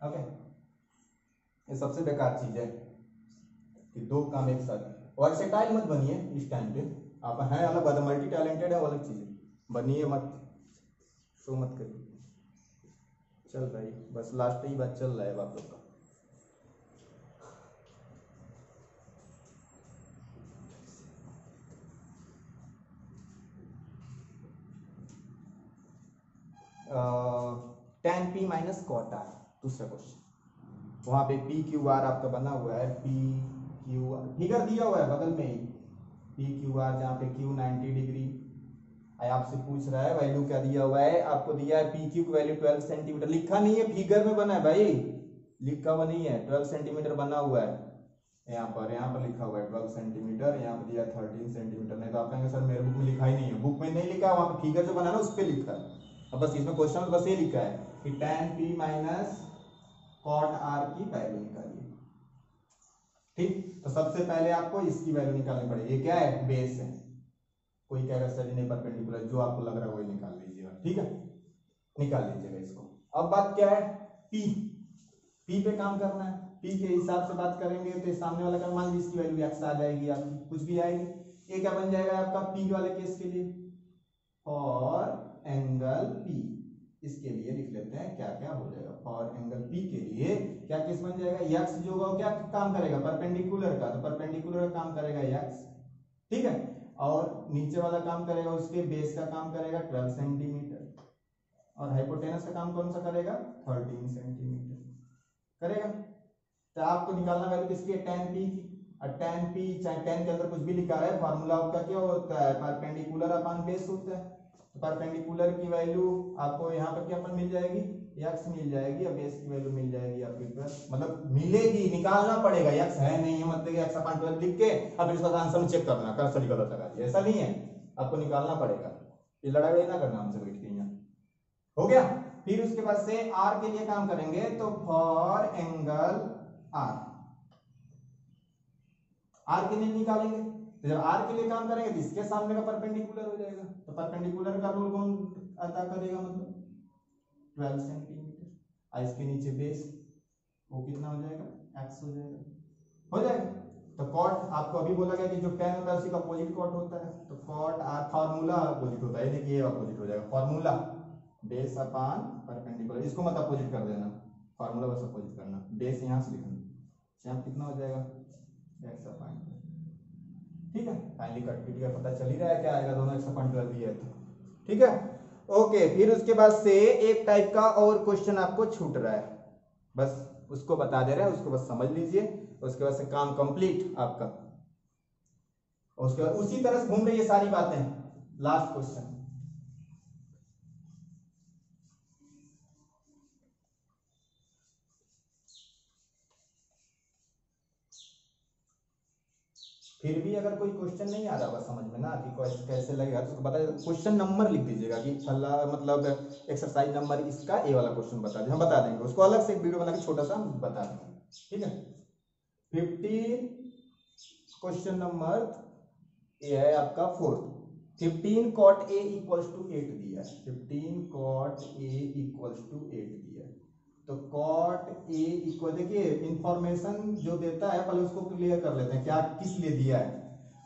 ओके, ये सबसे बेकार चीज है कि दो काम एक साथ। वर्सेटाइल मत बनिए इस टाइम पे, आप हैं अलग बात, मल्टी टैलेंटेड है, अलग चीज है, बनिए मत, शो मत करिए। चल भाई, बस लास्ट ही बात चल रहा है आप लोग का। tan p minus cot r, दूसरा क्वेश्चन। वहां पे पी क्यू आर आपका बना हुआ है, पी क्यू आर फिगर दिया हुआ है बगल में ही, पी क्यू आर, जहाँ पे क्यू 90 डिग्री। आपसे पूछ रहा है वैल्यू क्या दिया हुआ है, आपको दिया है पी क्यू की वैल्यू 12 सेंटीमीटर, लिखा नहीं है, फिगर में बना है भाई, लिखा हुआ नहीं है, 12 सेंटीमीटर बना हुआ है। यहाँ पर लिखा हुआ है 12 सेंटीमीटर, यहाँ पर दिया 13 सेंटीमीटर। नहीं तो आप कहेंगे सर मेरे बुक में लिखा ही नहीं है, बुक में नहीं लिखा है, वहाँ पे फिगर जो बना ना उस पर लिखा है। अब बस इसमें क्वेश्चन बस ये लिखा है कि tan p minus cot r की वैल्यू निकालिए। ठीक, तो सबसे पहले आपको इसकी वैल्यू निकालनी पड़ेगी। ये क्या है, बेस है। कोई कहेगा सर नहीं परपेंडिकुलर, जो आपको लग रहा है वही निकाल लीजिएगा, ठीक है, निकाल लीजिएगा इसको। अब बात क्या है, p पे काम करना है, p के हिसाब से बात करेंगे तो सामने वाला का मान लीजिए इसकी वैल्यू x आ जाएगी, आपकी कुछ भी आएगी। ये क्या बन जाएगा आपका p वाले केस के लिए, फॉर एंगल p, इसके लिए लिख लेते हैं क्या क्या हो जाएगा। फॉर एंगल p के लिए क्या केस बन जाएगा, x जो होगा क्या काम करेगा, परपेंडिकुलर का, तो परपेंडिकुलर का काम करेगा x, ठीक है, और नीचे वाला काम करेगा उसके बेस का काम करेगा 12 सेंटीमीटर, और हाइपोटेनस का काम कौन सा करेगा 13 सेंटीमीटर करेगा। तो आपको निकालना वैल्यू किसकी है, tan p की। और tan p चाहे tan के अंदर कुछ भी लिखा है, फार्मूला आपका क्या होता है, परपेंडिकुलर अपॉन बेस होता है। तो परपेंडिकुलर की वैल्यू आपको यहाँ पर क्या मिल जाएगी, x मिल जाएगी, और बेस की वैल्यू मिल जाएगी आपके पास, मतलब मिलेगी, निकालना पड़ेगा, x है नहीं है मतलब x अपॉन 12 लिख के अब इसका आंसर में चेक करना, कर सही गलत लगा दिया, ऐसा नहीं है, आपको निकालना पड़ेगा, ये लड़ाई ना करना हमसे बैठ के। यहाँ हो गया। फिर उसके बाद से r के लिए काम करेंगे, तो फॉर एंगल r के लिए निकालेंगे, तो जब r के लिए काम करेंगे तो इसके सामने का परपेंडिकुलर हो जाएगा, तो परपेंडिकुलर का रूल कौन अदा करेगा, मतलब 12 सेंटीमीटर, और इसके नीचे बेस, वो कितना हो जाएगा, x हो जाएगा। तो कॉट आपको अभी बोला गया कि जो tan होता है उसी का अपोजिट कॉट होता है, तो कॉट r फार्मूला अपोजिट होता है, देखिए ये अपोजिट हो जाएगा, फार्मूला बेस अपॉन परपेंडिकुलर, इसको मत अपोजिट कर देना, फार्मूला बस अपोजिट करना, बेस यहाँ से लिखना, यहाँ कितना हो जाएगा x अपॉन, ठीक है, फाइनली कट पीट का पता चल ही रहा है क्या आएगा, दोनों x अपॉन 12 दिया है तो, ठीक है। ओके, फिर उसके बाद से एक टाइप का और क्वेश्चन आपको छूट रहा है, बस उसको बता दे रहे हैं, उसको बस समझ लीजिए, उसके बाद से काम कंप्लीट आपका। उसके बाद उसी तरह से घूम रही है सारी बातें, लास्ट क्वेश्चन। फिर भी अगर कोई क्वेश्चन नहीं आ रहा होगा समझ में ना कि कैसे लगेगा तो बता क्वेश्चन नंबर लिख दीजिएगा कि फला मतलब एक्सरसाइज नंबर इसका ए वाला क्वेश्चन बता दें, हम बता देंगे उसको, अलग से एक वीडियो बना के छोटा सा बता देंगे, ठीक है। 15 क्वेश्चन नंबर ये है आपका 4। 15 cot a इक्वल्स टू 8 दिया है, 15 cot a इक्वल्स टू 8 दिया है। तो cot a इक्वल, देखिए इंफॉर्मेशन जो देता है पहले उसको क्लियर कर लेते हैं क्या किस लिए दिया है।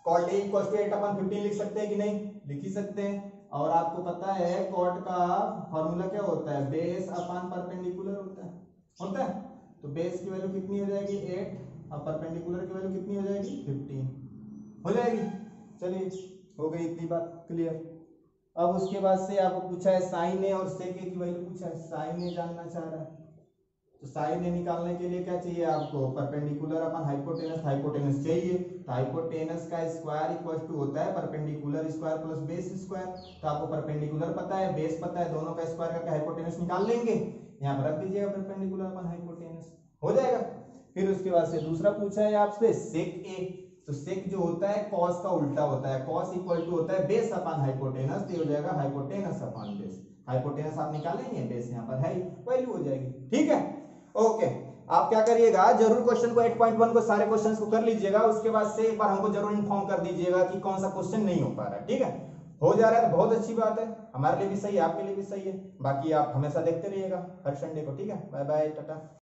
cot a इक्वल्स टू 8 अपन 15 लिख सकते हैं कि नहीं, लिख ही सकते हैं। और आपको पता है cot का फॉर्मूला क्या होता है, बेस अपॉन परपेंडिकुलर होता है। तो बेस की वैल्यू कितनी हो जाएगी 8 और परपेंडिकुलर की वैल्यू कितनी हो जाएगी 15 हो जाएगी। चलिए हो गई इतनी बात क्लियर। अब उसके बाद से आपको पूछा है साइन ए और सेक ए की वैल्यू पूछा है, साइन ए जानना चाह रहा है। तो साइन ए निकालने के लिए क्या चाहिए आपको, परपेंडिकुलर अपन हाइपोटेनस, हाइपोटेनस चाहिए। तो हाइपोटेनस का स्क्वायर इक्वल टू होता है perpendicular square plus base square. तो आपको परपेंडिकुलर पता है बेस पता है, दोनों का स्क्वायर करके हाइपोटेनस निकाल लेंगे। यहाँ पर रख दीजिएगा परपेंडिकुलर अपन हाइपोटेनस, हो जाएगा। फिर उसके बाद से दूसरा पूछा है आपसे सेक ए। तो सेक जो होता है कॉस का उल्टा होता है, कॉस इक्वल टू होता है बेस अपॉन हाइपोटेनस, तो हो जाएगा हाइपोटेनस अपॉन बेस। हाइपोटेनस आप निकालेंगे, बेस यहाँ पर है, वैल्यू हो जाएगी, ठीक है। ओके, आप क्या करिएगा जरूर क्वेश्चन को 8.1 को सारे क्वेश्चंस को कर लीजिएगा, उसके बाद से एक बार हमको जरूर इन्फॉर्म कर दीजिएगा कि कौन सा क्वेश्चन नहीं हो पा रहा है, ठीक है। हो जा रहा है तो बहुत अच्छी बात है, हमारे लिए भी सही है आपके लिए भी सही है। बाकी आप हमेशा देखते रहिएगा हर संडे को, ठीक है। Bye bye, Tata.